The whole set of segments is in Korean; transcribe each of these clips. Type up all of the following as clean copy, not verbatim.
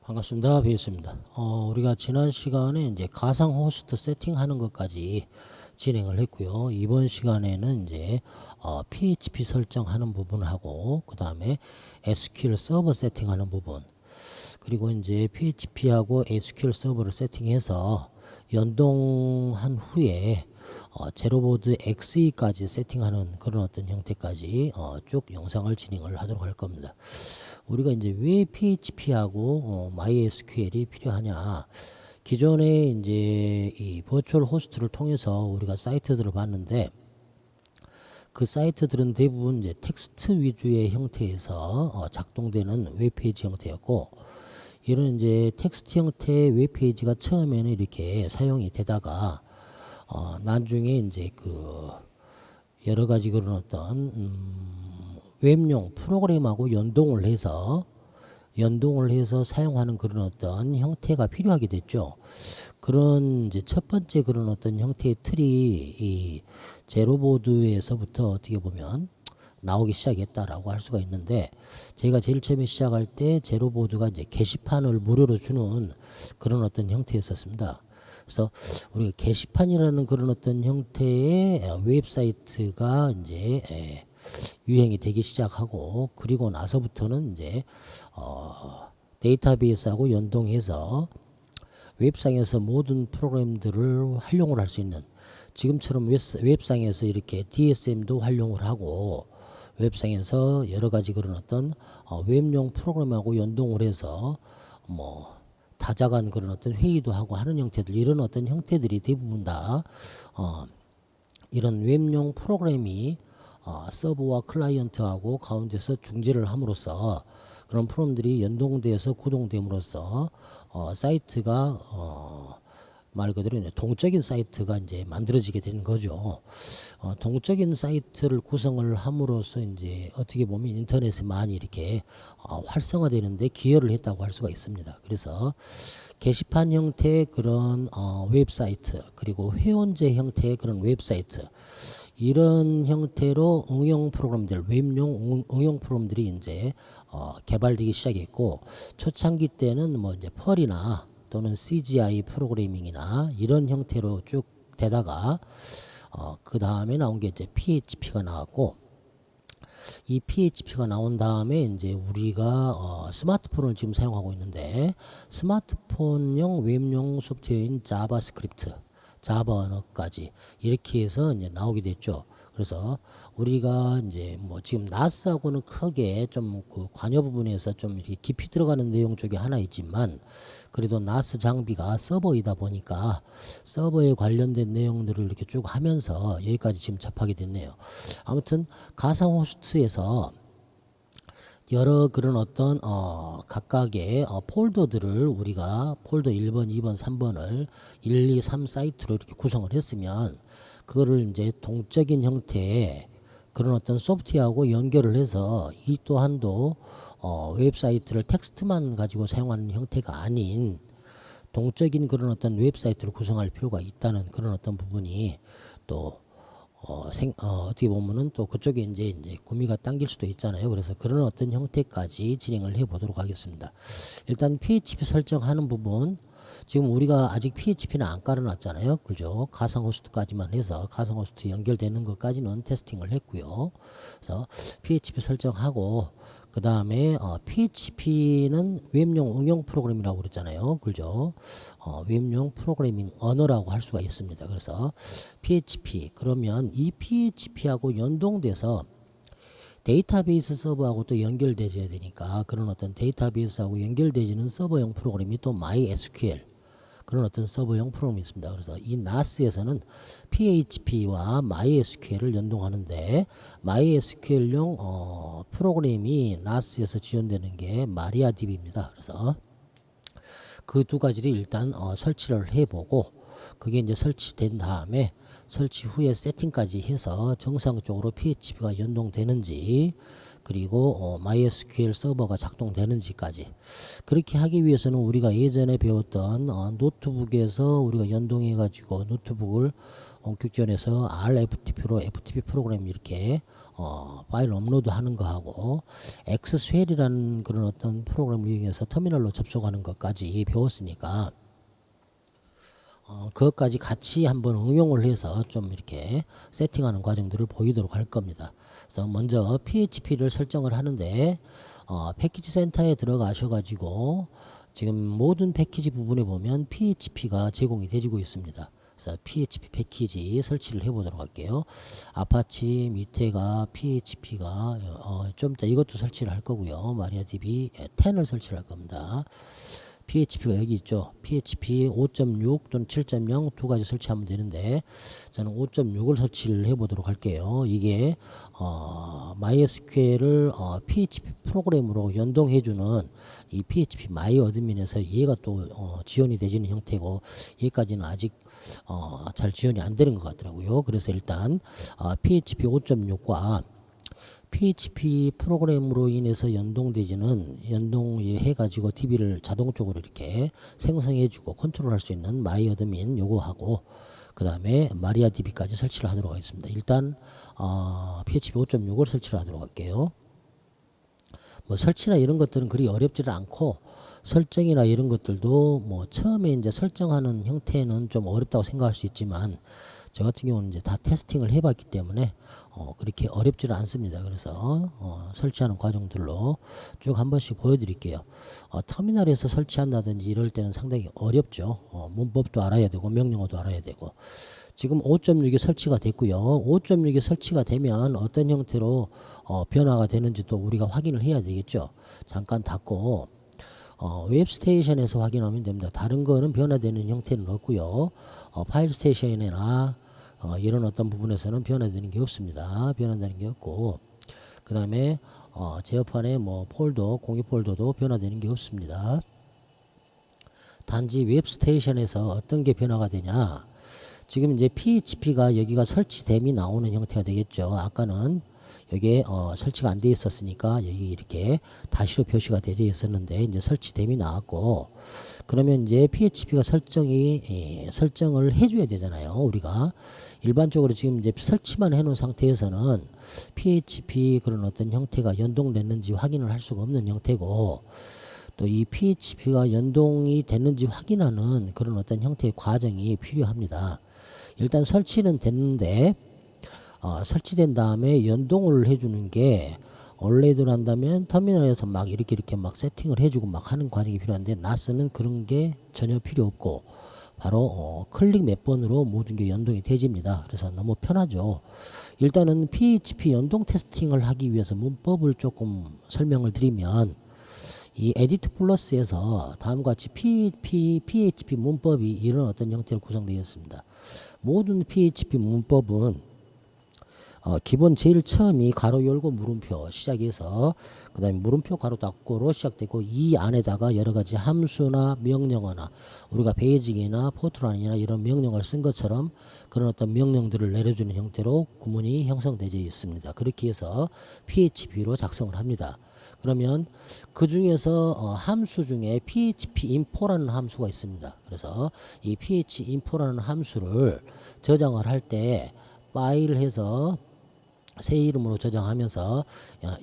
반갑습니다. 비있습니다. 우리가 지난 시간에 이제 가상 호스트 세팅하는 것까지 진행을 했고요. 이번 시간에는 이제 PHP 설정하는 부분하고 그 다음에 SQL 서버 세팅하는 부분, 그리고 이제 PHP하고 SQL 서버를 세팅해서 연동한 후에 제로보드 XE까지 세팅하는 그런 어떤 형태까지 쭉 영상을 진행을 하도록 할 겁니다. 우리가 이제 왜 PHP하고 MySQL이 필요하냐? 기존에 이제 이 버추얼 호스트를 통해서 우리가 사이트들을 봤는데, 그 사이트들은 대부분 이제 텍스트 위주의 형태에서 작동되는 웹페이지 형태였고, 이런 이제 텍스트 형태의 웹페이지가 처음에는 이렇게 사용이 되다가 나중에 이제 그 여러 가지 그런 어떤 웹용 프로그램하고 연동을 해서 사용하는 그런 어떤 형태가 필요하게 됐죠. 그런 이제 첫 번째 그런 어떤 형태의 틀이 이 제로보드에서부터 어떻게 보면 나오기 시작했다라고 할 수가 있는데, 제가 제일 처음에 시작할 때 제로보드가 이제 게시판을 무료로 주는 그런 어떤 형태였었습니다. 그래서 우리가 게시판이라는 그런 어떤 형태의 웹사이트가 이제 유행이 되기 시작하고, 그리고 나서부터는 이제 데이터베이스하고 연동해서 웹상에서 모든 프로그램들을 활용을 할 수 있는, 지금처럼 웹상에서 이렇게 DSM도 활용을 하고 웹상에서 여러 가지 그런 어떤 웹용 프로그램하고 연동을 해서 뭐 다자간 그런 어떤 회의도 하고 하는 형태들, 이런 어떤 형태들이 대부분 다 이런 웹용 프로그램이 서버와 클라이언트하고 가운데서 중재를 함으로써 그런 프로그램들이 연동되어서 구동됨으로써 사이트가 말 그대로 이제 동적인 사이트가 이제 만들어지게 되는 거죠. 동적인 사이트를 구성을 함으로써 이제 어떻게 보면 인터넷에 많이 이렇게 활성화되는데 기여를 했다고 할 수가 있습니다. 그래서 게시판 형태의 그런 웹사이트, 그리고 회원제 형태의 그런 웹사이트, 이런 형태로 응용 프로그램들, 웹용 응용 프로그램들이 이제 개발되기 시작했고, 초창기 때는 뭐 이제 펄이나 또는 CGI 프로그래밍이나 이런 형태로 쭉 되다가 그 다음에 나온 게 이제 PHP가 나왔고, 이 PHP가 나온 다음에 이제 우리가 스마트폰을 지금 사용하고 있는데, 스마트폰용 웹용 소프트웨어인 자바스크립트, 자바 언어까지 이렇게 해서 이제 나오게 됐죠. 그래서 우리가 이제 뭐 지금 나스하고는 크게 좀 그 관여 부분에서 좀 이렇게 깊이 들어가는 내용 쪽에 하나 있지만, 그래도 나스 장비가 서버이다 보니까 서버에 관련된 내용들을 이렇게 쭉 하면서 여기까지 지금 접하게 됐네요. 아무튼 가상 호스트에서 여러 그런 어떤 각각의 폴더들을 우리가 폴더 1번, 2번, 3번을 1, 2, 3 사이트로 이렇게 구성을 했으면, 그거를 이제 동적인 형태의 그런 어떤 소프트웨어하고 연결을 해서 이 또한도 웹사이트를 텍스트만 가지고 사용하는 형태가 아닌 동적인 그런 어떤 웹사이트를 구성할 필요가 있다는 그런 어떤 부분이 또 어떻게 보면은 또 그쪽에 이제 구미가 당길 수도 있잖아요. 그래서 그런 어떤 형태까지 진행을 해 보도록 하겠습니다. 일단 PHP 설정하는 부분, 지금 우리가 아직 PHP는 안 깔아놨잖아요. 그죠? 가상 호스트까지만 해서 가상 호스트 연결되는 것까지는 테스팅을 했고요. 그래서 PHP 설정하고, 그 다음에 PHP는 웹용 응용 프로그램이라고 그랬잖아요. 그죠? 웹용 프로그래밍 언어라고 할 수가 있습니다. 그래서 PHP, 그러면 이 PHP하고 연동돼서 데이터베이스 서버하고 또 연결되어야 되니까, 그런 어떤 데이터베이스하고 연결되지는 서버용 프로그램이 또 MySQL, 그런 어떤 서버용 프로그램이 있습니다. 그래서 이 NAS에서는 PHP와 MySQL을 연동하는데, MySQL용 프로그램이 NAS에서 지원되는 게 MariaDB입니다. 그래서 그 두 가지를 일단 설치를 해보고 그게 이제 설치된 다음에 설치 후에 세팅까지 해서 정상적으로 PHP가 연동되는지 그리고 MySQL 서버가 작동되는지까지 그렇게 하기 위해서는 우리가 예전에 배웠던 노트북에서 우리가 연동해 가지고 노트북을 원격전에서 RFTP로 FTP 프로그램 이렇게 파일 업로드 하는 거하고 엑스쉘이라는 그런 어떤 프로그램을 이용해서 터미널로 접속하는 것까지 배웠으니까 그것까지 같이 한번 응용을 해서 좀 이렇게 세팅하는 과정들을 보이도록 할 겁니다. 그래서 먼저 PHP를 설정을 하는데 패키지 센터에 들어가셔가지고 지금 모든 패키지 부분에 보면 PHP가 제공이 되고 있습니다. 그래서 PHP 패키지 설치를 해보도록 할게요. 아파치 밑에가 PHP가 좀 이따 이것도 설치를 할 거고요. 마리아DB 10을 설치를 할 겁니다. PHP가 여기 있죠. PHP 5.6 또는 7.0 두 가지 설치하면 되는데 저는 5.6을 설치를 해보도록 할게요. 이게 MySQL을 PHP 프로그램으로 연동해주는 이 PHP MyAdmin에서 얘가 또 지원이 되지는 형태고 얘까지는 아직 잘 지원이 안 되는 것 같더라고요. 그래서 일단 PHP 5.6과 PHP 프로그램으로 인해서 연동되지는 연동해가지고 DB를 자동적으로 이렇게 생성해주고 컨트롤할 수 있는 MyAdmin 요거하고 그 다음에 마리아DB까지 설치를 하도록 하겠습니다. 일단 PHP 5.6을 설치를 하도록 할게요. 뭐 설치나 이런 것들은 그리 어렵지를 않고 설정이나 이런 것들도 뭐 처음에 이제 설정하는 형태는 좀 어렵다고 생각할 수 있지만 저 같은 경우는 이제 다 테스팅을 해봤기 때문에 그렇게 어렵지는 않습니다. 그래서 설치하는 과정들로 쭉 한 번씩 보여드릴게요. 터미널에서 설치한다든지 이럴 때는 상당히 어렵죠. 문법도 알아야 되고 명령어도 알아야 되고 지금 5.6이 설치가 됐고요. 5.6이 설치가 되면 어떤 형태로 변화가 되는지 또 우리가 확인을 해야 되겠죠. 잠깐 닫고 웹스테이션에서 확인하면 됩니다. 다른 거는 변화되는 형태는 없고요. 파일 스테이션이나 이런 어떤 부분에서는 변화되는 게 없습니다. 변화되는 게 없고 그 다음에 제어판에 뭐 폴더 공유 폴더도 변화되는 게 없습니다. 단지 웹스테이션에서 어떤 게 변화가 되냐 지금 이제 PHP가 여기가 설치됨이 나오는 형태가 되겠죠. 아까는 여기에 설치가 안 돼 있었으니까 여기 이렇게 다시로 표시가 되어 있었는데 이제 설치됨이 나왔고 그러면 이제 PHP가 설정을 해줘야 되잖아요. 우리가 일반적으로 지금 이제 설치만 해놓은 상태에서는 PHP 그런 어떤 형태가 연동됐는지 확인을 할 수가 없는 형태고 또 이 PHP가 연동이 됐는지 확인하는 그런 어떤 형태의 과정이 필요합니다. 일단 설치는 됐는데 설치된 다음에 연동을 해주는 게 원래대로 한다면 터미널에서 막 이렇게 막 세팅을 해주고 막 하는 과정이 필요한데 NAS는 그런 게 전혀 필요 없고 바로 클릭 몇 번으로 모든 게 연동이 되집니다. 그래서 너무 편하죠. 일단은 PHP 연동 테스팅을 하기 위해서 문법을 조금 설명을 드리면 이 에디트 플러스에서 다음과 같이 PHP 문법이 이런 어떤 형태로 구성되어 있습니다. 모든 PHP 문법은 기본 제일 처음이 가로 열고 물음표 시작해서 그 다음에 물음표 가로 닫고로 시작되고 이 안에다가 여러 가지 함수나 명령어나 우리가 베이직이나 포트란이나 이런 명령을 쓴 것처럼 그런 어떤 명령들을 내려주는 형태로 구문이 형성되어 있습니다. 그렇게 해서 PHP로 작성을 합니다. 그러면 그 중에서 함수 중에 PHP info라는 함수가 있습니다. 그래서 이 PHP info라는 함수를 저장을 할 때 파일을 해서 새 이름으로 저장하면서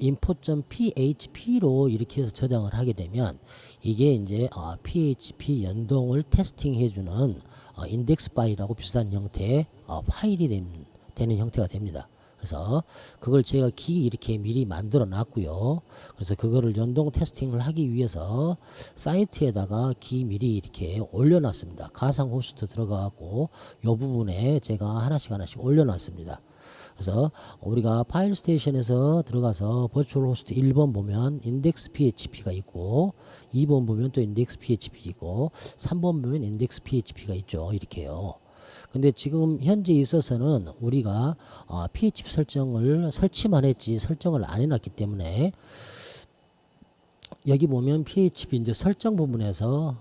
info.php로 이렇게 해서 저장을 하게 되면 이게 이제 PHP 연동을 테스팅해주는 인덱스 파일하고 비슷한 형태의 파일이 되는 형태가 됩니다. 그래서 그걸 제가 이렇게 미리 만들어 놨고요. 그래서 그거를 연동 테스팅을 하기 위해서 사이트에다가 미리 이렇게 올려놨습니다. 가상 호스트 들어가고 요 부분에 제가 하나씩 올려놨습니다. 그래서 우리가 파일 스테이션에서 들어가서 버추얼 호스트 1번 보면 인덱스 PHP가 있고 2번 보면 또 인덱스 PHP 있고 3번 보면 인덱스 PHP가 있죠. 이렇게요. 근데 지금 현재 있어서는 우리가 PHP 설정을 설치만 했지 설정을 안 해놨기 때문에 여기 보면 PHP 이제 설정 부분에서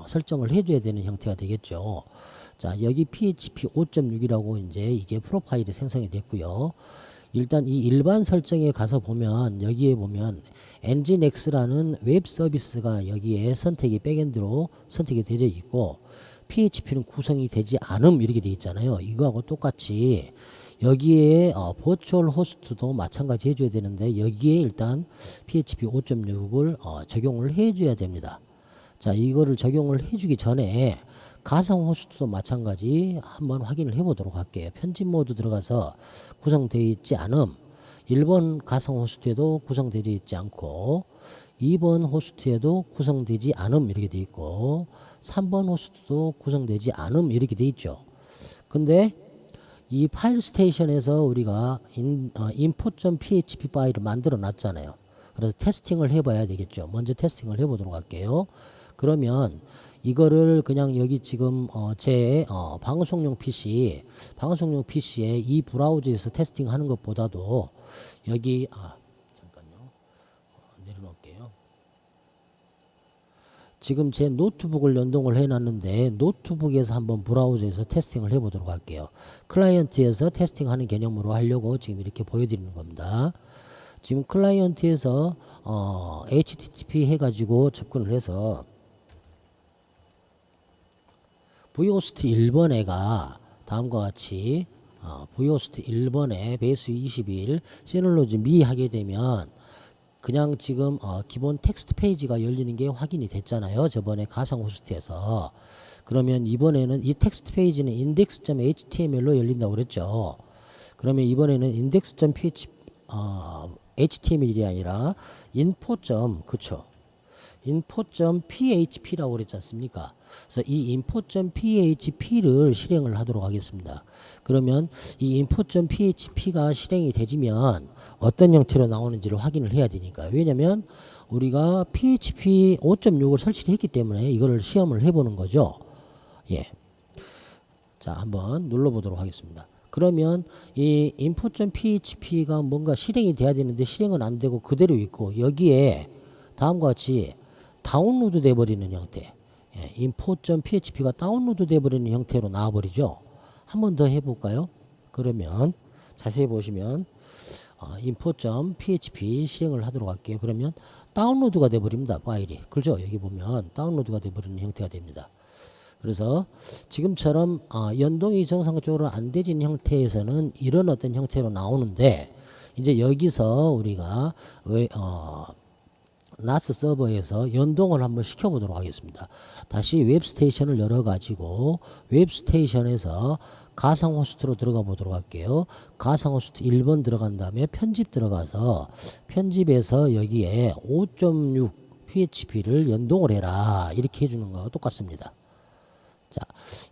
설정을 해줘야 되는 형태가 되겠죠. 자, 여기 PHP 5.6이라고 이제 이게 프로파일이 생성이 됐고요. 일단 이 일반 설정에 가서 보면 여기에 보면 엔진X라는 웹 서비스가 여기에 선택이 백엔드로 선택이 되어 있고 PHP는 구성이 되지 않음 이렇게 되어 있잖아요. 이거하고 똑같이 여기에 버추얼 호스트도 마찬가지 해줘야 되는데 여기에 일단 PHP 5.6을 적용을 해줘야 됩니다. 자, 이거를 적용을 해주기 전에 가상 호스트도 마찬가지 한번 확인을 해보도록 할게요. 편집 모드 들어가서 구성되어 있지 않음. 1번 가상 호스트에도 구성되어 있지 않고 2번 호스트에도 구성되지 않음 이렇게 되어 있고 3번 호스트도 구성되지 않음 이렇게 되어 있죠. 근데 이 파일 스테이션에서 우리가 import.php 파일을 만들어 놨잖아요. 그래서 테스팅을 해봐야 되겠죠. 먼저 테스팅을 해보도록 할게요. 그러면 이거를 그냥 여기 지금 제 방송용 PC에 이 브라우저에서 테스팅하는 것보다도 여기 잠깐요. 내려놓을게요. 지금 제 노트북을 연동을 해놨는데 노트북에서 한번 브라우저에서 테스팅을 해보도록 할게요. 클라이언트에서 테스팅하는 개념으로 하려고 지금 이렇게 보여드리는 겁니다. 지금 클라이언트에서 HTTP 해가지고 접근을 해서 vhost 1번에가 다음과 같이 vhost 1번에 베이스 21 시놀로지 미 하게 되면 그냥 지금 기본 텍스트 페이지가 열리는 게 확인이 됐잖아요. 저번에 가상 호스트에서. 그러면 이번에는 이 텍스트 페이지는 index.html로 열린다고 그랬죠. 그러면 이번에는 index.html이 아니라 info.그쵸. info.php라고 그랬지 않습니까? 그래서 이 info.php를 실행을 하도록 하겠습니다. 그러면 이 info.php가 실행이 되지면 어떤 형태로 나오는지를 확인을 해야 되니까. 왜냐면 우리가 PHP 5.6을 설치를 했기 때문에 이거를 시험을 해보는 거죠. 예. 자, 한번 눌러보도록 하겠습니다. 그러면 이 info.php가 뭔가 실행이 돼야 되는데 실행은 안 되고 그대로 있고 여기에 다음과 같이 다운로드 돼버리는 형태. 예, info.php가 다운로드 돼버리는 형태로 나와버리죠. 한 번 더 해볼까요? 그러면 자세히 보시면 info.php 시행을 하도록 할게요. 그러면 다운로드가 돼버립니다. 파일이. 그렇죠? 여기 보면 다운로드가 돼버리는 형태가 됩니다. 그래서 지금처럼 연동이 정상적으로 안 되진 형태에서는 이런 어떤 형태로 나오는데 이제 여기서 우리가 나스 서버에서 연동을 한번 시켜보도록 하겠습니다. 다시 웹스테이션을 열어가지고 웹스테이션에서 가상 호스트로 들어가 보도록 할게요. 가상 호스트 1번 들어간 다음에 편집 들어가서 편집에서 여기에 5.6 PHP를 연동을 해라 이렇게 해주는 거와 똑같습니다. 자,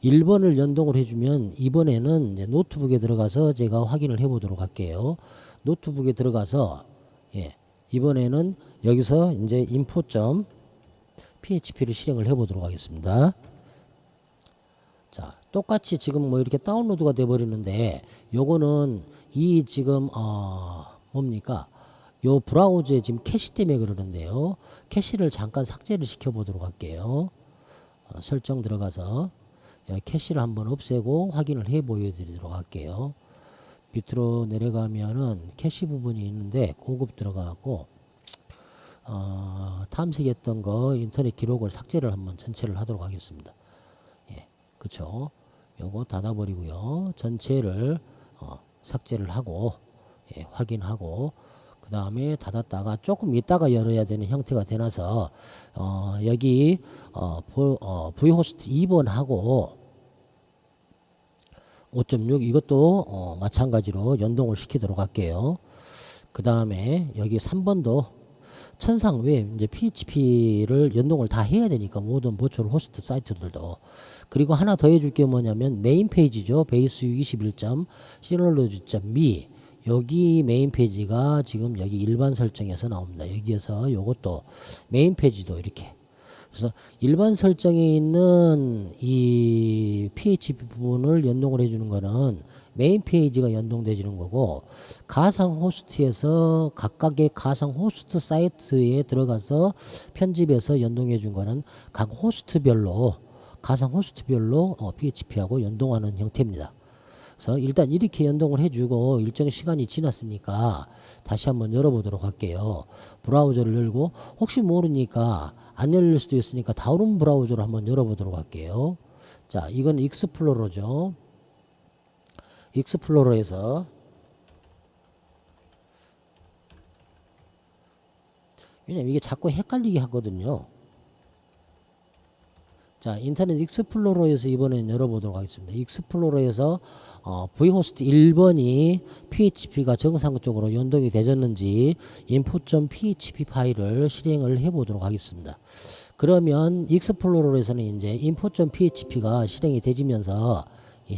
1번을 연동을 해주면 이번에는 이제 노트북에 들어가서 제가 확인을 해보도록 할게요. 노트북에 들어가서 이번에는 여기서 이제 info.php를 실행을 해보도록 하겠습니다. 자, 똑같이 지금 뭐 이렇게 다운로드가 돼 버리는데 요거는 이 지금 뭡니까? 요 브라우저에 지금 캐시 때문에 그러는데요. 캐시를 잠깐 삭제를 시켜 보도록 할게요. 설정 들어가서 캐시를 한번 없애고 확인을 해 보여드리도록 할게요. 밑으로 내려가면은 캐시 부분이 있는데 고급 들어가고 탐색했던 거 인터넷 기록을 삭제를 한번 전체를 하도록 하겠습니다. 예, 그쵸? 요거 닫아버리고요. 전체를 삭제를 하고 확인하고 그 다음에 닫았다가 조금 있다가 열어야 되는 형태가 되나서 여기 vhost 2번 하고 5.6 이것도 마찬가지로 연동을 시키도록 할게요. 그 다음에 여기 3번도 천상 왜 이제 PHP를 연동을 다 해야 되니까 모든 버추얼 호스트 사이트들도. 그리고 하나 더 해줄 게 뭐냐면 메인 페이지죠. 베이스 21.synology.me 여기 메인 페이지가 지금 여기 일반 설정에서 나옵니다. 여기에서 요것도 메인 페이지도 이렇게 그래서 일반 설정에 있는 이 PHP 부분을 연동을 해주는 거는 메인 페이지가 연동되지는 거고, 가상 호스트에서 각각의 가상 호스트 사이트에 들어가서 편집해서 연동해 준 거는 각 호스트별로, 가상 호스트별로 PHP하고 연동하는 형태입니다. 그래서 일단 이렇게 연동을 해주고 일정 시간이 지났으니까 다시 한번 열어보도록 할게요. 브라우저를 열고, 혹시 모르니까 안 열릴 수도 있으니까 다른 브라우저로 한번 열어보도록 할게요. 자, 이건 익스플로러죠. 익스플로러에서 왜냐면 이게 자꾸 헷갈리게 하거든요. 자, 인터넷 익스플로러에서 이번엔 열어보도록 하겠습니다. 익스플로러에서 vhost 1번이 php가 정상적으로 연동이 되졌는지 info.php 파일을 실행을 해보도록 하겠습니다. 그러면 익스플로러에서는 이제 info.php가 실행이 되지면서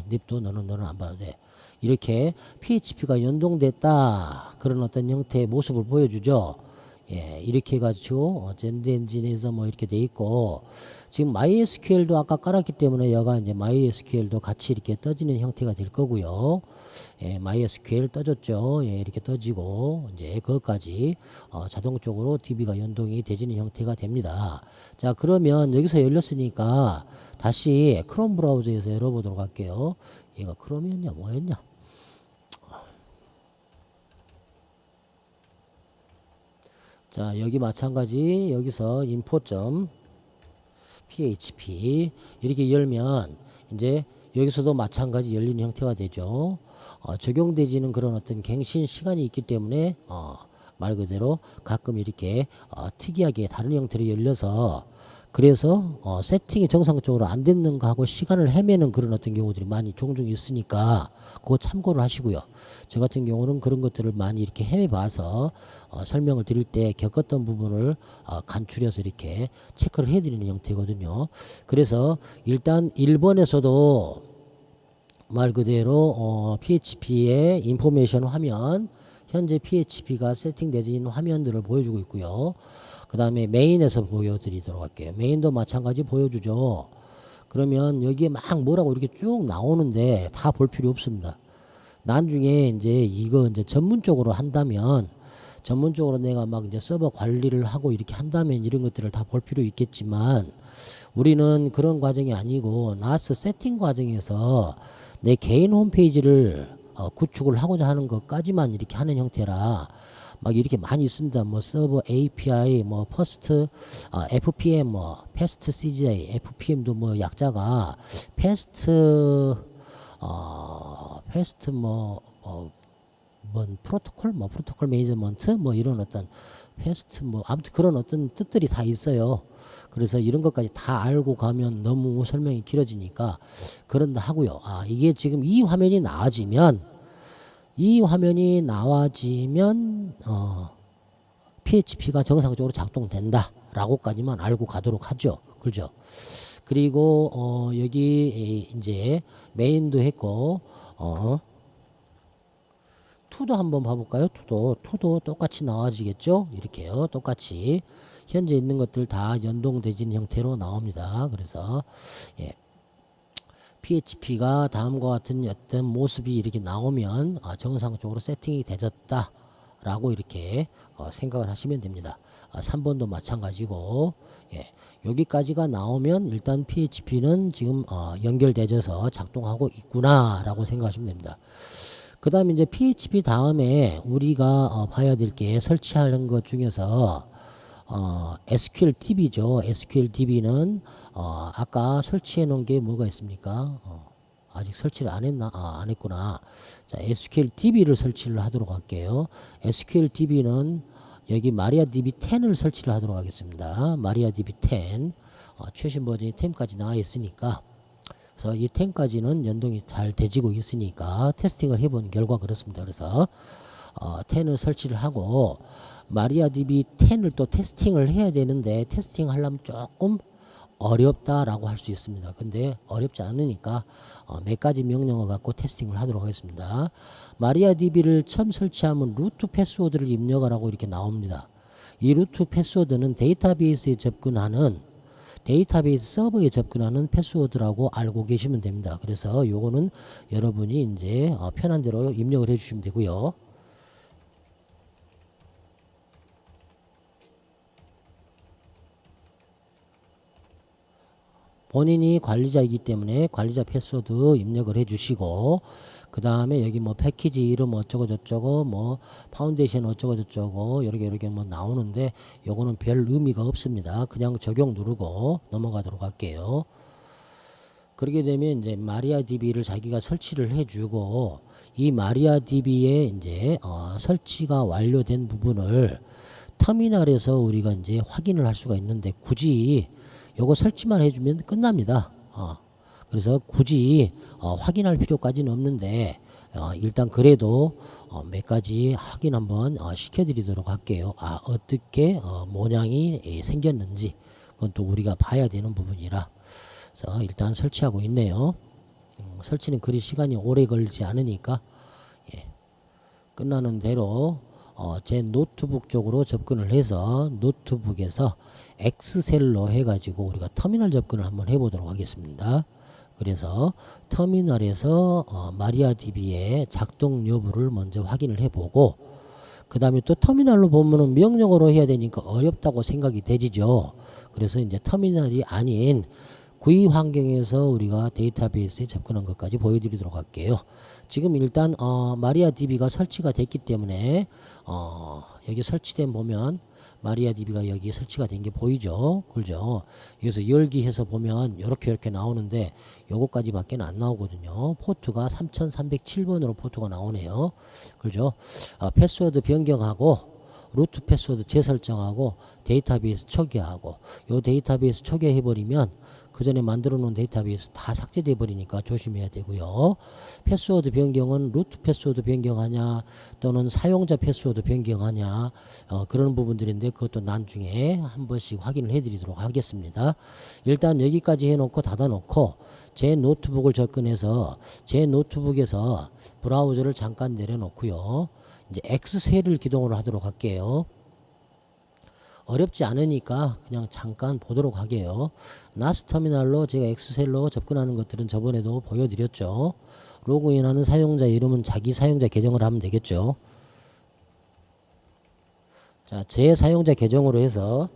냅둬, 너는 안 봐도 돼. 이렇게 php가 연동됐다, 그런 어떤 형태의 모습을 보여주죠. 예, 이렇게 해가지고 젠드 엔진에서 뭐 이렇게 돼 있고, 지금 MySQL도 아까 깔았기 때문에 여가 이제 MySQL도 같이 이렇게 떠지는 형태가 될 거고요. 예, MySQL 떠졌죠. 예, 이렇게 떠지고 이제 그것까지 자동적으로 DB가 연동이 되지는 형태가 됩니다. 자, 그러면 여기서 열렸으니까 다시 크롬 브라우저에서 열어보도록 할게요. 얘가 크롬이었냐 뭐였냐? 자, 여기 마찬가지 여기서 info.php 이렇게 열면 이제 여기서도 마찬가지 열리는 형태가 되죠. 적용되지는 그런 어떤 갱신 시간이 있기 때문에 말 그대로 가끔 이렇게 특이하게 다른 형태로 열려서, 그래서 세팅이 정상적으로 안 됐는가 하고 시간을 헤매는 그런 어떤 경우들이 많이 종종 있으니까 그거 참고를 하시고요. 저 같은 경우는 그런 것들을 많이 이렇게 헤매봐서 설명을 드릴 때 겪었던 부분을 간추려서 이렇게 체크를 해드리는 형태거든요. 그래서 일단 1번에서도 말 그대로 PHP의 인포메이션 화면, 현재 PHP가 세팅되어 있는 화면들을 보여주고 있고요. 그 다음에 메인에서 보여드리도록 할게요. 메인도 마찬가지 보여주죠. 그러면 여기에 막 뭐라고 이렇게 쭉 나오는데 다 볼 필요 없습니다. 나중에 이제 이거 이제 전문적으로 한다면, 전문적으로 내가 막 이제 서버 관리를 하고 이렇게 한다면 이런 것들을 다 볼 필요 있겠지만, 우리는 그런 과정이 아니고 나스 세팅 과정에서 내 개인 홈페이지를 구축을 하고자 하는 것까지만 이렇게 하는 형태라 막 이렇게 많이 있습니다. 뭐 서버 API, 뭐 퍼스트, FPM, 뭐 패스트 CGI, FPM도 뭐 약자가 패스트, 패스트 뭐 프로토콜, 뭐 프로토콜 매니저먼트, 뭐 이런 어떤 패스트, 뭐 아무튼 그런 어떤 뜻들이 다 있어요. 그래서 이런 것까지 다 알고 가면 너무 설명이 길어지니까 그런다 하고요. 이게 지금 이 화면이 나와지면 PHP가 정상적으로 작동된다 라고까지만 알고 가도록 하죠. 그죠? 그리고 여기 이제 메인도 했고, 투도 한번 봐볼까요? 투도 똑같이 나와지겠죠? 이렇게요. 똑같이 현재 있는 것들 다 연동되진 형태로 나옵니다. 그래서 예, PHP가 다음과 같은 어떤 모습이 이렇게 나오면 정상적으로 세팅이 되졌다 라고 이렇게 생각을 하시면 됩니다. 3번도 마찬가지고, 예, 여기까지가 나오면 일단 PHP는 지금 연결되어서 작동하고 있구나 라고 생각하시면 됩니다. 그 다음에 이제 PHP 다음에 우리가 봐야 될 게 설치하는 것 중에서 SQL DB죠. SQL DB는 아까 설치해 놓은 게 뭐가 있습니까? 아직 설치를 안 했나? 안 했구나. 자, SQL DB를 설치를 하도록 할게요. SQL DB는 여기 MariaDB 10을 설치를 하도록 하겠습니다. MariaDB 10 최신 버전이 10까지 나와 있으니까, 그래서 이 10까지는 연동이 잘 되지고 있으니까 테스팅을 해본 결과 그렇습니다. 그래서 10을 설치를 하고 MariaDB 10을 또 테스팅을 해야 되는데, 테스팅 하려면 조금 어렵다라고 할 수 있습니다. 근데 어렵지 않으니까 몇 가지 명령어 갖고 테스팅을 하도록 하겠습니다. MariaDB를 처음 설치하면 루트 패스워드를 입력하라고 이렇게 나옵니다. 이 루트 패스워드는 데이터베이스에 접근하는 데이터베이스 서버에 접근하는 패스워드라고 알고 계시면 됩니다. 그래서 요거는 여러분이 이제 편한 대로 입력을 해 주시면 되고요. 본인이 관리자이기 때문에 관리자 패스워드 입력을 해 주시고, 그 다음에 여기 뭐 패키지 이름 어쩌고 저쩌고 뭐 파운데이션 어쩌고 저쩌고 요렇게 뭐 나오는데 요거는 별 의미가 없습니다. 그냥 적용 누르고 넘어가도록 할게요. 그렇게 되면 이제 마리아DB를 자기가 설치를 해주고, 이 마리아DB에 이제 설치가 완료된 부분을 터미널에서 우리가 이제 확인을 할 수가 있는데, 굳이 요거 설치만 해주면 끝납니다. 그래서 굳이 확인할 필요까지는 없는데, 일단 그래도 몇 가지 확인 한번 시켜드리도록 할게요. 어떻게 모양이 생겼는지 그건 또 우리가 봐야 되는 부분이라. 그래서 일단 설치하고 있네요. 설치는 그리 시간이 오래 걸리지 않으니까 끝나는 대로 제 노트북 쪽으로 접근을 해서 노트북에서 엑셀로 해가지고 우리가 터미널 접근을 한번 해보도록 하겠습니다. 그래서 터미널에서 마리아DB의 작동 여부를 먼저 확인을 해보고, 그 다음에 또 터미널로 보면은 명령어로 해야 되니까 어렵다고 생각이 되지죠. 그래서 이제 터미널이 아닌 구이 환경에서 우리가 데이터베이스에 접근한 것까지 보여드리도록 할게요. 지금 일단 마리아DB가 설치가 됐기 때문에 여기 설치된 보면 마리아DB가 여기 설치가 된 게 보이죠. 그죠? 여기서 열기 해서 보면 이렇게 나오는데 요거까지밖에 안 나오거든요. 포트가 3307번으로 포트가 나오네요. 그죠? 패스워드 변경하고 루트 패스워드 재설정하고 데이터베이스 초기화하고, 요 데이터베이스 초기화해버리면 그 전에 만들어 놓은 데이터베이스 다 삭제돼 버리니까 조심해야 되고요. 패스워드 변경은 루트 패스워드 변경하냐 또는 사용자 패스워드 변경하냐 그런 부분들인데, 그것도 나중에 한 번씩 확인을 해 드리도록 하겠습니다. 일단 여기까지 해놓고 닫아놓고 제 노트북을 접근해서 제 노트북에서 브라우저를 잠깐 내려놓고요. 이제 엑셀을 기동을 하도록 할게요. 어렵지 않으니까 그냥 잠깐 보도록 하게요. 나스 터미널로 제가 엑셀로 접근하는 것들은 저번에도 보여드렸죠. 로그인하는 사용자 이름은 자기 사용자 계정을 하면 되겠죠. 자, 제 사용자 계정으로 해서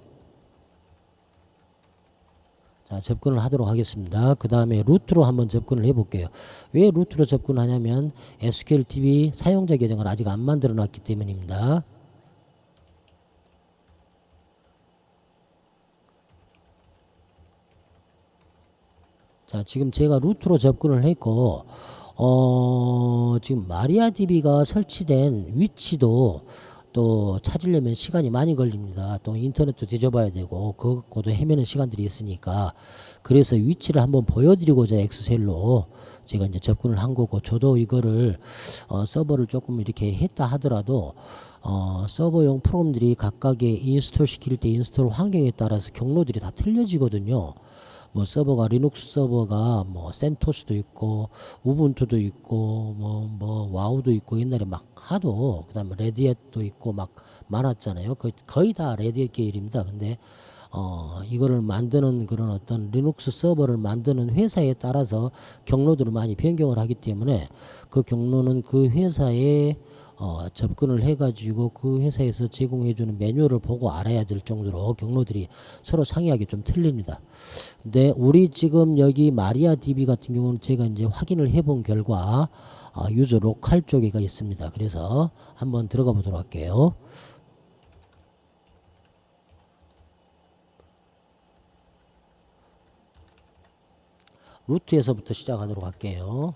접근을 하도록 하겠습니다. 그 다음에 루트로 한번 접근을 해 볼게요. 왜 루트로 접근하냐면 SQLDB 사용자 계정을 아직 안 만들어 놨기 때문입니다. 자, 지금 제가 루트로 접근을 했고, 지금 마리아DB가 설치된 위치도 또 찾으려면 시간이 많이 걸립니다. 또 인터넷도 뒤져봐야 되고, 그것도 헤매는 시간들이 있으니까. 그래서 위치를 한번 보여드리고자 엑셀로 제가 이제 접근을 한 거고, 저도 이거를 서버를 조금 이렇게 했다 하더라도 서버용 프로그램들이 각각의 인스톨 시킬 때 인스톨 환경에 따라서 경로들이 다 틀려지거든요. 뭐 서버가 리눅스 서버가 뭐 센토스도 있고 우분투도 있고 뭐 와우도 있고 옛날에 막 하도, 그다음에 레디엣도 있고 막 많았잖아요. 거의 다 레디엣 계열입니다. 근데 이거를 만드는 그런 어떤 리눅스 서버를 만드는 회사에 따라서 경로들을 많이 변경을 하기 때문에 그 경로는 그 회사에 접근을 해가지고 그 회사에서 제공해주는 매뉴얼을 보고 알아야 될 정도로 경로들이 서로 상이하게 좀 틀립니다. 근데 우리 지금 여기 마리아DB 같은 경우는 제가 이제 확인을 해본 결과 유저 로컬 쪽에가 있습니다. 그래서 한번 들어가 보도록 할게요. 루트에서부터 시작하도록 할게요.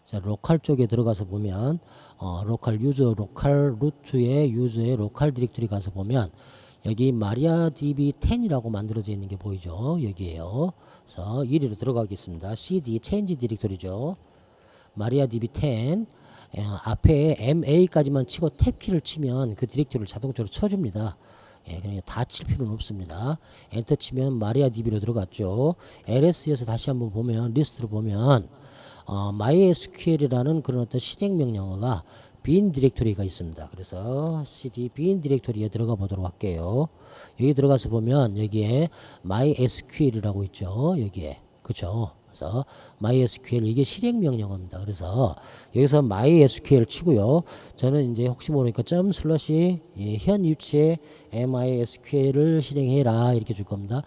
자, 로컬 쪽에 들어가서 보면 로컬 유저 로컬 루트의 유저의 로컬 디렉토리 가서 보면 여기 마리아DB 10이라고 만들어져 있는 게 보이죠. 여기에요. 그래서 1위로 들어가겠습니다. CD 체인지 디렉토리죠. 마리아DB 10 앞에 MA까지만 치고 탭키를 치면 그 디렉토리를 자동적으로 쳐줍니다. 그러니까 다 칠 필요는 없습니다. 엔터 치면 마리아DB로 들어갔죠. LS에서 다시 한번 보면 리스트를 보면 MySQL이라는 그런 어떤 실행 명령어가 빈 디렉토리가 있습니다. 그래서 cd 빈 디렉토리에 들어가 보도록 할게요. 여기 들어가서 보면 여기에 MySQL이라고 있죠. 여기에. 그죠? 그래서 MySQL 이게 실행 명령어입니다. 그래서 여기서 MySQL 치고요. 저는 이제 혹시 모르니까 점 슬러시 현 위치에 MySQL을 실행해라 이렇게 줄 겁니다.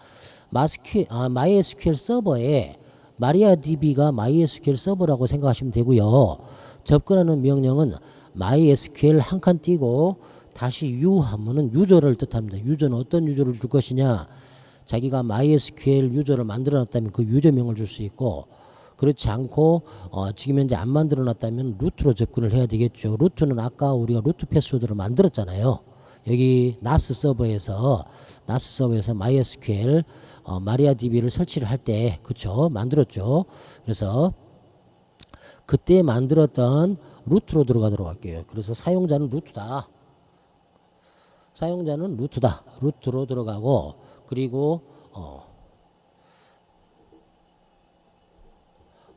MySQL 서버에 MariaDB가 MySQL 서버라고 생각하시면 되고요. 접근하는 명령은 MySQL 한 칸 띄고 다시 U 하면은 유저를 뜻합니다. 유저는 어떤 유저를 줄 것이냐? 자기가 MySQL 유저를 만들어 놨다면 그 유저명을 줄 수 있고, 그렇지 않고 지금 현재 안 만들어 놨다면 루트로 접근을 해야 되겠죠. 루트는 아까 우리가 루트 패스워드를 만들었잖아요. 여기 NAS 서버에서 MySQL MariaDB를 설치를 할 때 그쵸 만들었죠. 그래서 그때 만들었던 루트로 들어가도록 할게요. 그래서 사용자는 루트다. 루트로 들어가고, 그리고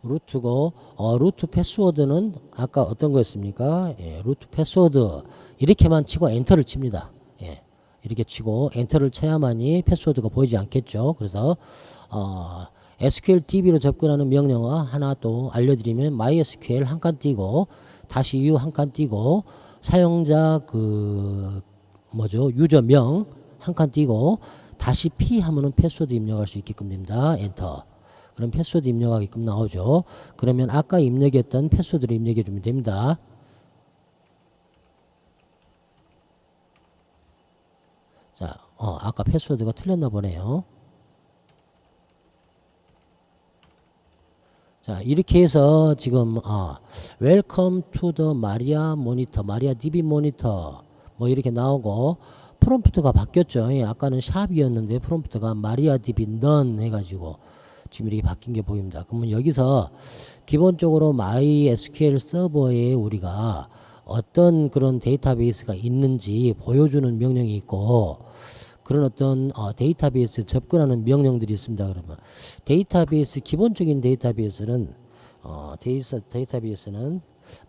루트고 루트 패스워드는 아까 어떤 거였습니까? 예, 루트 패스워드 이렇게만 치고 엔터를 칩니다. 예, 이렇게 치고 엔터를 쳐야만이 패스워드가 보이지 않겠죠. 그래서 SQL DB로 접근하는 명령어 하나 또 알려드리면 MySQL 한 칸 띄고 다시 U 한 칸 띄고 사용자 유저명 한 칸 띄고 다시 P 하면은 패스워드 입력할 수 있게끔 됩니다. 엔터. 그럼 패스워드 입력하게끔 나오죠. 그러면 아까 입력했던 패스워드를 입력해 주면 됩니다. 자, 아까 패스워드가 틀렸나 보네요. 자, 이렇게 해서 지금 Welcome to the Maria Monitor, MariaDB Monitor 뭐 이렇게 나오고 프롬프트가 바뀌었죠. 예, 아까는 샵이었는데 프롬프트가 MariaDB None 해가지고 지금 이렇게 바뀐 게 보입니다. 그러면 여기서 기본적으로 MySQL 서버에 우리가 어떤 그런 데이터베이스가 있는지 보여주는 명령이 있고, 그런 어떤 데이터베이스 접근하는 명령들이 있습니다. 그러면 데이터베이스 기본적인 데이터베이스는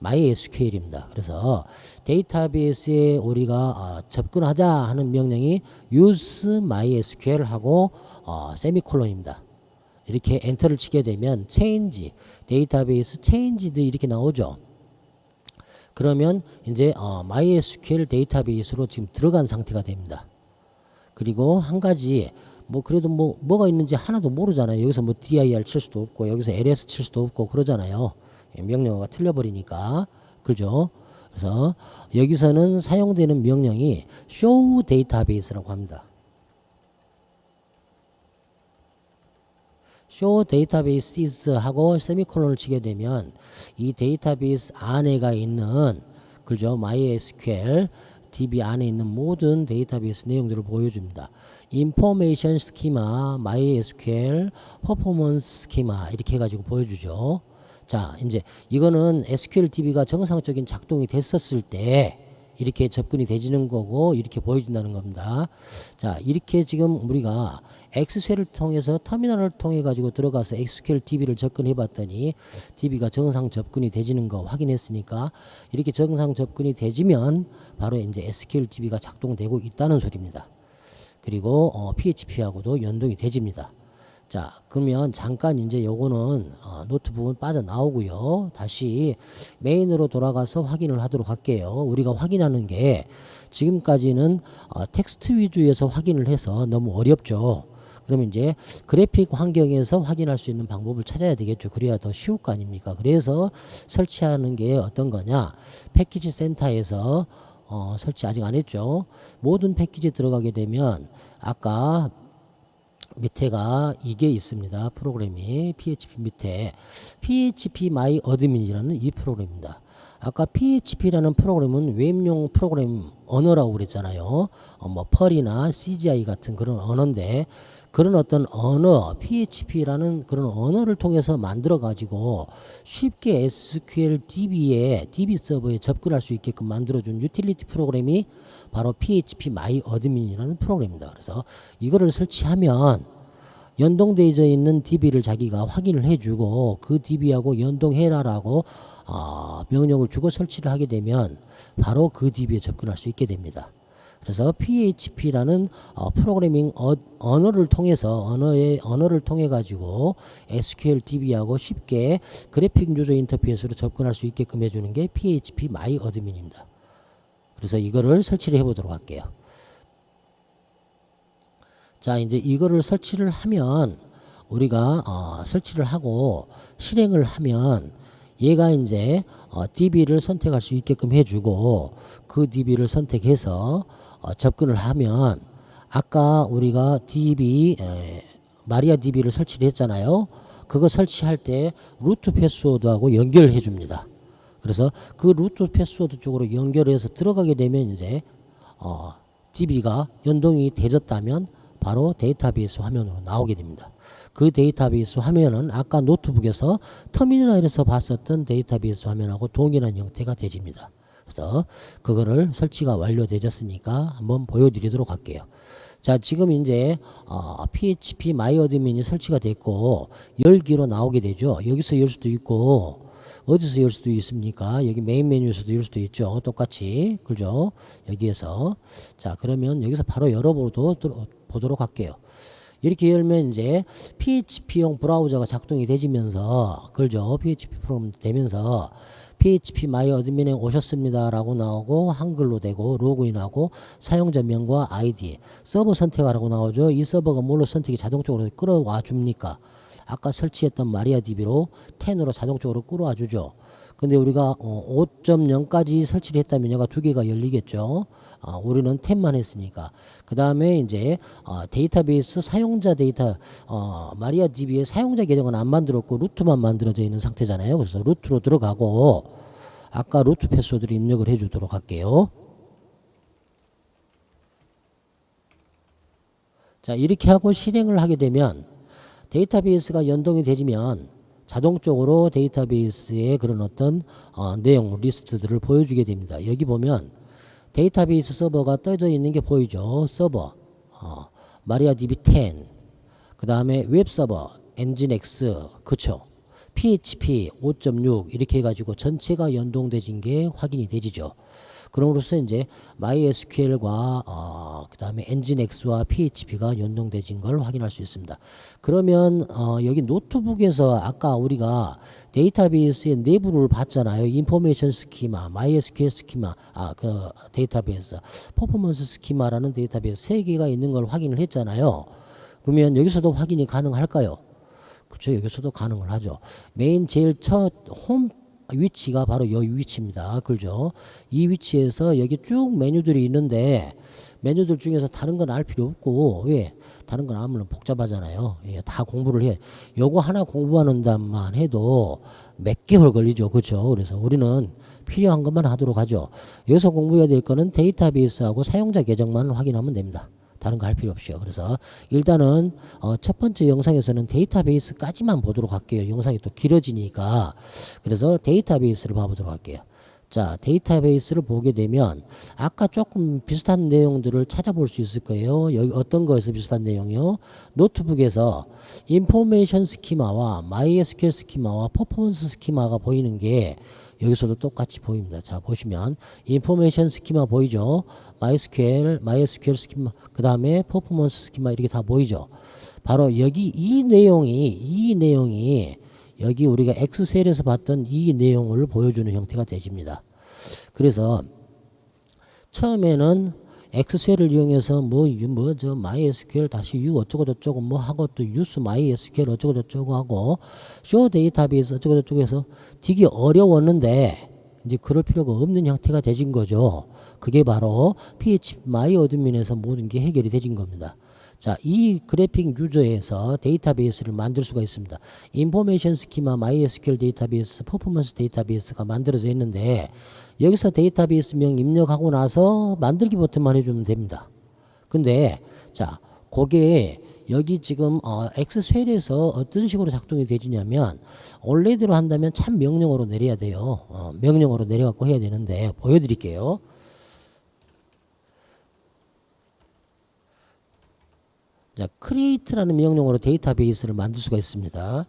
MySQL입니다. 그래서 데이터베이스에 우리가 접근하자 하는 명령이 use MySQL 하고 세미콜론입니다. 이렇게 엔터를 치게 되면 change 데이터베이스 changed 이렇게 나오죠. 그러면 이제 MySQL 데이터베이스로 지금 들어간 상태가 됩니다. 그리고 한 가지 그래도 뭐가 있는지 하나도 모르잖아요. 여기서 dir 칠 수도 없고 여기서 ls 칠 수도 없고 그러잖아요. 명령어가 틀려버리니까. 그죠? 그래서 여기서는 사용되는 명령이 show database라고 합니다. show databases 하고 세미콜론을 치게 되면 이 데이터베이스 안에가 있는 그죠? MySQL DB 안에 있는 모든 데이터베이스 내용들을 보여줍니다. Information Schema, MySQL, Performance Schema 이렇게 해가지고 보여주죠. 자, 이제 이거는 SQL DB가 정상적인 작동이 됐었을 때 이렇게 접근이 되지는 거고 이렇게 보여준다는 겁니다. 자, 이렇게 지금 우리가 엑셀을 통해서 터미널을 통해 가지고 들어가서 SQL DB를 접근해 봤더니 DB가 정상 접근이 되지는 거 확인했으니까 이렇게 정상 접근이 되지면 바로 이제 SQL DB가 작동되고 있다는 소리입니다. 그리고 PHP하고도 연동이 되집니다. 자, 그러면 잠깐 이제 요거는 노트 부분 빠져나오고요. 다시 메인으로 돌아가서 확인을 하도록 할게요. 우리가 확인하는 게 지금까지는 텍스트 위주에서 확인을 해서 너무 어렵죠. 그러면 이제 그래픽 환경에서 확인할 수 있는 방법을 찾아야 되겠죠. 그래야 더 쉬울 거 아닙니까? 그래서 설치하는 게 어떤 거냐? 패키지 센터에서 설치 아직 안 했죠. 모든 패키지 들어가게 되면 아까 밑에가 이게 있습니다. 프로그램이 PHP 밑에 PHP My Admin이라는 이 프로그램입니다. 아까 PHP라는 프로그램은 웹용 프로그램 언어라고 그랬잖아요. 펄이나 CGI 같은 그런 언어인데 그런 어떤 언어 PHP라는 그런 언어를 통해서 만들어 가지고 쉽게 SQL DB에 DB 서버에 접근할 수 있게끔 만들어준 유틸리티 프로그램이 바로 PHP My Admin이라는 프로그램입니다. 그래서 이거를 설치하면 연동되어 있는 DB를 자기가 확인을 해주고 그 DB하고 연동해라라고 명령을 주고 설치를 하게 되면 바로 그 DB에 접근할 수 있게 됩니다. 그래서 PHP라는 프로그래밍 언어를 통해서 언어를 통해 가지고 SQL DB하고 쉽게 그래픽 유저 인터페이스로 접근할 수 있게끔 해주는 게 PHP 마이 어드민입니다. 그래서 이거를 설치를 해보도록 할게요. 자, 이제 이거를 설치를 하면 우리가 설치를 하고 실행을 하면 얘가 이제 DB를 선택할 수 있게끔 해주고 그 DB를 선택해서 접근을 하면 아까 우리가 마리아 DB를 설치를 했잖아요. 그거 설치할 때 루트 패스워드하고 연결을 해줍니다. 그래서 그 루트 패스워드 쪽으로 연결해서 들어가게 되면 이제 DB가 연동이 되졌다면 바로 데이터베이스 화면으로 나오게 됩니다. 그 데이터베이스 화면은 아까 노트북에서 터미널에서 봤었던 데이터베이스 화면하고 동일한 형태가 되집니다. 그래서 그거를 설치가 완료되었으니까 한번 보여드리도록 할게요. 자, 지금 이제 PHP 마이어드민이 설치가 됐고 열기로 나오게 되죠. 여기서 열 수도 있고 어디서 열 수도 있습니까? 여기 메인 메뉴에서도 열 수도 있죠. 똑같이. 그죠? 여기에서. 자, 그러면 여기서 바로 열어보도록 할게요. 이렇게 열면 이제 PHP용 브라우저가 작동이 되면서, 그죠? PHP 프로그램 되면서 PHP 마이 어드민에 오셨습니다 라고 나오고 한글로 되고 로그인하고 사용자명과 아이디 서버 선택하라고 나오죠. 이 서버가 뭘로 선택이 자동적으로 끌어와 줍니까? 아까 설치했던 마리아DB로 10으로 자동적으로 끌어와 주죠. 근데 우리가 5.0까지 설치를 했다면 얘가 두 개가 열리겠죠. 우리는 10만 했으니까. 그 다음에 이제 데이터베이스 사용자 데이터 마리아DB의 사용자 계정은 안 만들었고 루트만 만들어져 있는 상태잖아요. 그래서 루트로 들어가고 아까 루트 패스워드를 입력을 해주도록 할게요. 자, 이렇게 하고 실행을 하게 되면 데이터베이스가 연동이 되면 자동적으로 데이터베이스의 그런 어떤 내용 리스트들을 보여주게 됩니다. 여기 보면 데이터베이스 서버가 떠져 있는 게 보이죠. 서버 마리아DB 10, 그 다음에 웹서버 엔진X, 그쵸? PHP 5.6 이렇게 해가지고 전체가 연동되진 게 확인이 되지죠. 그럼으로써 이제 MySQL과 그 다음에 엔진X와 PHP가 연동되진 걸 확인할 수 있습니다. 그러면 여기 노트북에서 아까 우리가 데이터베이스의 내부를 봤잖아요. 인포메이션 스키마, MySQL 스키마, 그 데이터베이스, 퍼포먼스 스키마라는 데이터베이스 세 개가 있는 걸 확인을 했잖아요. 그러면 여기서도 확인이 가능할까요? 그렇죠. 여기서도 가능을 하죠. 메인 제일 첫 홈 위치가 바로 여기 위치입니다. 그죠? 이 위치에서 여기 쭉 메뉴들이 있는데 메뉴들 중에서 다른 건 알 필요 없고 왜? 다른 건 알면 복잡하잖아요. 예, 다 공부를 해. 요거 하나 공부하는 데만 해도 몇 개월 걸리죠. 그죠? 그래서 우리는 필요한 것만 하도록 하죠. 여기서 공부해야 될 거는 데이터베이스하고 사용자 계정만 확인하면 됩니다. 다른 거 할 필요 없이요. 그래서 일단은 첫 번째 영상에서는 데이터베이스까지만 보도록 할게요. 영상이 또 길어지니까. 그래서 데이터베이스를 봐보도록 할게요. 자, 데이터베이스를 보게 되면 아까 조금 비슷한 내용들을 찾아볼 수 있을 거예요. 여기 어떤 거에서 비슷한 내용이요? 노트북에서 인포메이션 스키마와 MySQL 스키마와 퍼포먼스 스키마가 보이는 게 여기서도 똑같이 보입니다. 자, 보시면 인포메이션 스키마 보이죠? MySQL 스키마, 그 다음에 퍼포먼스 스키마 이렇게 다 보이죠? 바로 여기 이 내용이 여기 우리가 엑셀에서 봤던 이 내용을 보여주는 형태가 되집니다. 그래서 처음에는 엑셀을 이용해서 MySQL -U 어쩌고저쩌고 뭐 하고 또 use MySQL 어쩌고저쩌고 하고 show 데이터베이스 어쩌고저쩌고 해서 되게 어려웠는데 이제 그럴 필요가 없는 형태가 되진 거죠. 그게 바로 PHP 마이어드민에서 모든 게 해결이 되진 겁니다. 자, 이 그래픽 유저에서 데이터베이스를 만들 수가 있습니다. 인포메이션 스키마, MySQL 데이터베이스, 퍼포먼스 데이터베이스가 만들어져 있는데 여기서 데이터베이스 명 입력하고 나서 만들기 버튼만 해주면 됩니다. 근데 자, 그게 여기 지금 엑셀에서 어떤 식으로 작동이 되지냐면 원래대로 한다면 참 명령어로 내려야 돼요. 명령어로 내려갖고 해야 되는데 보여드릴게요. 자, create라는 명령어로 데이터베이스를 만들 수가 있습니다.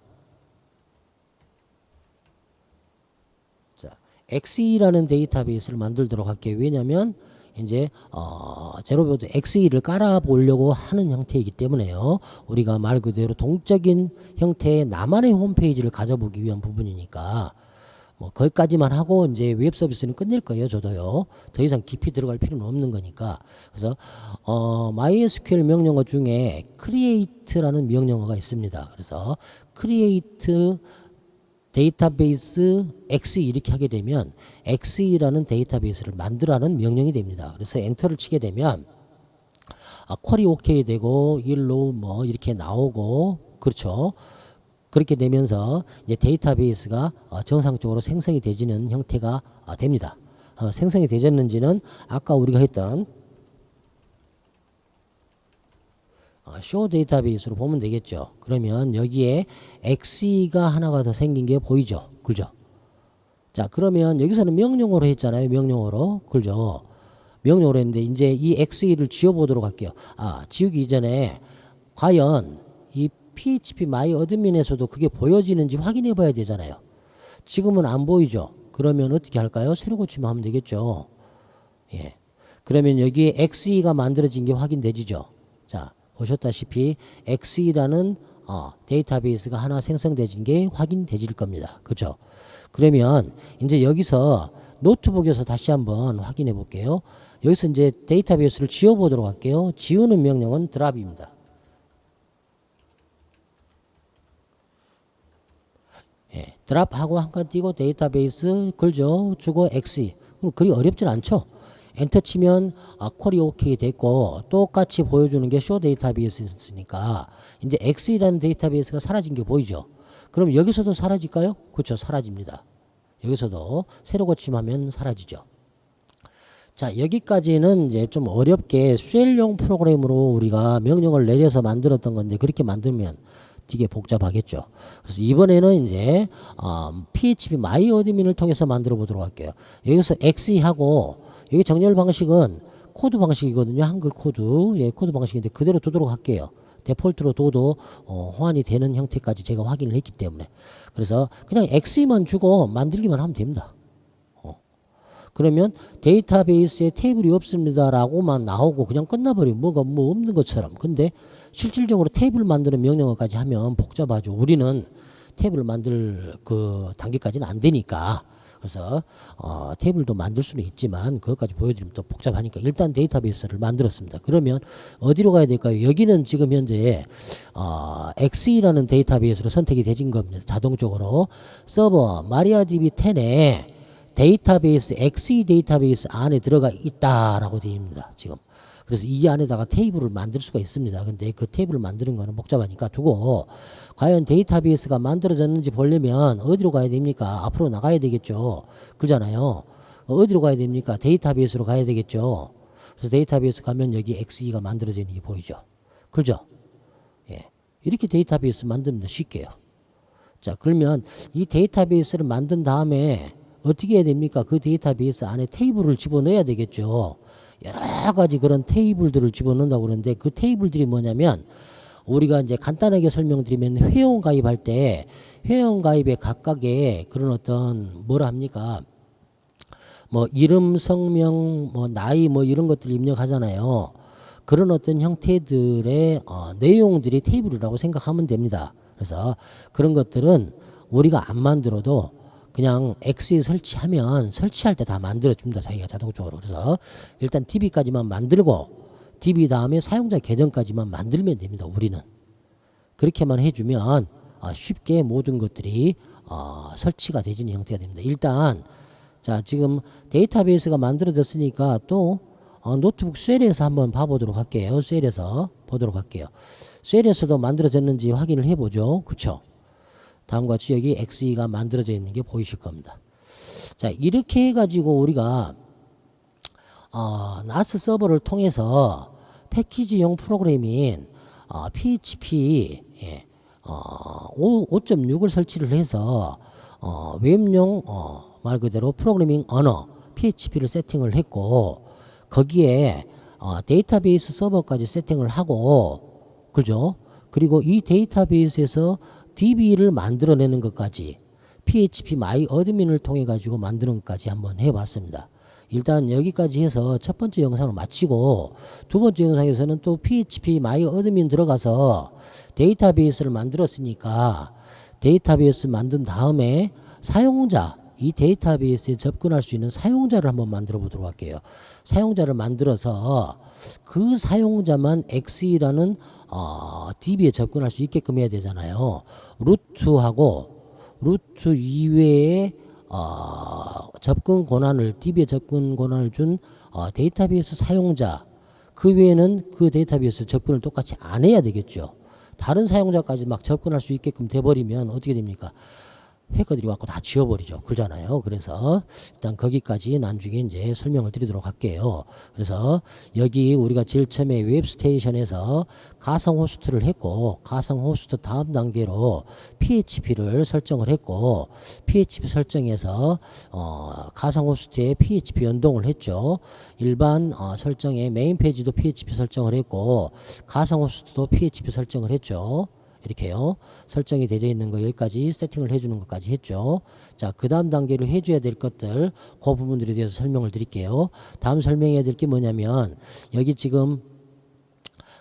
자, XE라는 데이터베이스를 만들도록 할게요. 왜냐하면 이제 제로보드 XE를 깔아보려고 하는 형태이기 때문에요. 우리가 말 그대로 동적인 형태의 나만의 홈페이지를 가져보기 위한 부분이니까 뭐 거기까지만 하고 이제 웹 서비스는 끝낼 거예요. 저도요. 더 이상 깊이 들어갈 필요는 없는 거니까. 그래서 MySQL 명령어 중에 create라는 명령어가 있습니다. 그래서 create 데이터베이스 XE 이렇게 하게 되면 XE라는 데이터베이스를 만들라는 명령이 됩니다. 그래서 엔터를 치게 되면 쿼리 OK 되고 일로 뭐 이렇게 나오고 그렇죠. 그렇게 되면서 이제 데이터베이스가 정상적으로 생성이 되지는 형태가 됩니다. 생성이 되졌는지는 아까 우리가 했던 쇼 데이터베이스로 보면 되겠죠. 그러면 여기에 XE가 하나가 더 생긴 게 보이죠. 그죠? 자, 그러면 여기서는 명령어로 했잖아요. 명령어로. 그죠? 명령어로 했는데 이제 이 XE를 지워보도록 할게요. 지우기 이전에 과연 이 PHP MyAdmin에서도 그게 보여지는지 확인해 봐야 되잖아요. 지금은 안 보이죠. 그러면 어떻게 할까요? 새로 고치면 하면 되겠죠. 예. 그러면 여기에 XE가 만들어진 게 확인되지죠. 자, 보셨다시피 XE라는 데이터베이스가 하나 생성되진 게 확인되질 겁니다. 그렇죠? 그러면 이제 여기서 노트북에서 다시 한번 확인해 볼게요. 여기서 이제 데이터베이스를 지워 보도록 할게요. 지우는 명령은 드랍입니다. 예, 드랍하고 한 칸 띄고 데이터베이스 걸죠. 주고 XE. 그럼 그리 어렵진 않죠. 엔터 치면 쿼리 OK 됐고 똑같이 보여주는 게 쇼 데이터베이스니까 이제 XE라는 데이터베이스가 사라진 게 보이죠. 그럼 여기서도 사라질까요? 그렇죠. 사라집니다. 여기서도 새로 고침하면 사라지죠. 자, 여기까지는 이제 좀 어렵게 쉘용 프로그램으로 우리가 명령을 내려서 만들었던 건데 그렇게 만들면 되게 복잡하겠죠. 그래서 이번에는 이제 PHP MyAdmin을 통해서 만들어 보도록 할게요. 여기서 XE하고 여기 정렬 방식은 코드 방식이거든요. 한글 코드. 예, 코드 방식인데 그대로 두도록 할게요. 데폴트로 둬도 호환이 되는 형태까지 제가 확인을 했기 때문에. 그래서 그냥 XE만 주고 만들기만 하면 됩니다. 그러면 데이터베이스에 테이블이 없습니다라고만 나오고 그냥 끝나버리면 뭐가 뭐 없는 것처럼. 근데 실질적으로 테이블 만드는 명령어까지 하면 복잡하죠. 우리는 테이블을 만들 그 단계까지는 안 되니까. 그래서 테이블도 만들 수는 있지만 그것까지 보여드리면 또 복잡하니까 일단 데이터베이스를 만들었습니다. 그러면 어디로 가야 될까요? 여기는 지금 현재 XE라는 데이터베이스로 선택이 되진 겁니다. 자동적으로 서버 MariaDB 10에 데이터베이스 XE 데이터베이스 안에 들어가 있다라고 되어 있습니다. 지금. 그래서 이 안에다가 테이블을 만들 수가 있습니다. 근데 그 테이블을 만드는 거는 복잡하니까 두고 과연 데이터베이스가 만들어졌는지 보려면 어디로 가야 됩니까? 앞으로 나가야 되겠죠. 그러잖아요. 어디로 가야 됩니까? 데이터베이스로 가야 되겠죠. 그래서 데이터베이스 가면 여기 XE가 만들어져 있는 게 보이죠. 그렇죠? 예. 이렇게 데이터베이스 만듭니다. 쉽게요. 자, 그러면 이 데이터베이스를 만든 다음에 어떻게 해야 됩니까? 그 데이터베이스 안에 테이블을 집어넣어야 되겠죠. 여러 가지 그런 테이블들을 집어넣는다고 그러는데 그 테이블들이 뭐냐면 우리가 이제 간단하게 설명드리면 회원 가입할 때 회원 가입에 각각의 그런 어떤 뭐라 합니까? 뭐 이름, 성명, 뭐 나이 뭐 이런 것들을 입력하잖아요. 그런 어떤 형태들의 내용들이 테이블이라고 생각하면 됩니다. 그래서 그런 것들은 우리가 안 만들어도 그냥 XE 설치하면 설치할 때 다 만들어줍니다. 자기가 자동적으로. 그래서 일단 DB까지만 만들고 DB 다음에 사용자 계정까지만 만들면 됩니다. 우리는. 그렇게만 해주면 쉽게 모든 것들이 설치가 되지는 형태가 됩니다. 일단 자 지금 데이터베이스가 만들어졌으니까 또 노트북 쉘에서 한번 봐보도록 할게요. 쉘에서 보도록 할게요. 쉘에서도 만들어졌는지 확인을 해보죠. 그쵸? 다음과 같이 여기 XE가 만들어져 있는 게 보이실 겁니다. 자, 이렇게 해가지고 우리가 나스 서버를 통해서 패키지용 프로그램인 PHP 5.6을 설치를 해서 웹용 말 그대로 프로그래밍 언어 PHP를 세팅을 했고 거기에 데이터베이스 서버까지 세팅을 하고 그죠? 그리고 이 데이터베이스에서 DB를 만들어내는 것까지 PHP 마이 어드민을 통해 가지고 만드는 것까지 한번 해봤습니다. 일단 여기까지 해서 첫 번째 영상을 마치고 두 번째 영상에서는 또 PHP 마이 어드민 들어가서 데이터베이스를 만들었으니까 데이터베이스 만든 다음에 사용자, 이 데이터베이스에 접근할 수 있는 사용자를 한번 만들어 보도록 할게요. 사용자를 만들어서 그 사용자만 XE라는 DB에 접근할 수 있게끔 해야 되잖아요. 루트 이외에 접근 권한을 DB에 접근 권한을 준 데이터베이스 사용자, 그 외에는 그 데이터베이스 접근을 똑같이 안 해야 되겠죠. 다른 사용자까지 막 접근할 수 있게끔 돼버리면 어떻게 됩니까? 해커들이 와서 다 지워버리죠. 그러잖아요. 그래서 일단 거기까지 나중에 이제 설명을 드리도록 할게요. 그래서 여기 우리가 제일 처음에 웹스테이션에서 가상 호스트를 했고, 가상 호스트 다음 단계로 PHP를 설정을 했고, PHP 설정에서 가상 호스트에 PHP 연동을 했죠. 일반 설정에 메인 페이지도 PHP 설정을 했고, 가상 호스트도 PHP 설정을 했죠. 이렇게요. 설정이 되어 있는 거 여기까지 세팅을 해주는 것까지 했죠. 자, 그 다음 단계로 해줘야 될 것들, 그 부분들에 대해서 설명을 드릴게요. 다음 설명해야 될 게 뭐냐면, 여기 지금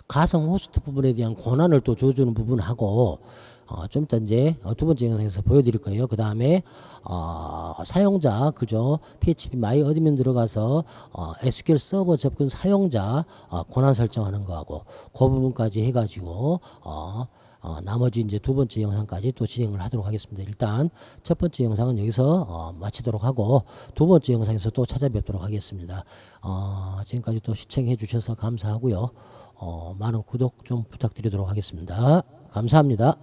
가상 호스트 부분에 대한 권한을 또 줘주는 부분하고, 좀 이따 이제 두 번째 영상에서 보여드릴 거예요. 그 다음에 사용자, 그죠? PHP 마이 어드민 들어가서 SQL 서버 접근 사용자 권한 설정하는 거하고 그 부분까지 해가지고 나머지 이제 두 번째 영상까지 또 진행을 하도록 하겠습니다. 일단 첫 번째 영상은 여기서 마치도록 하고 두 번째 영상에서 또 찾아뵙도록 하겠습니다. 지금까지 또 시청해 주셔서 감사하고요. 많은 구독 좀 부탁드리도록 하겠습니다. 감사합니다.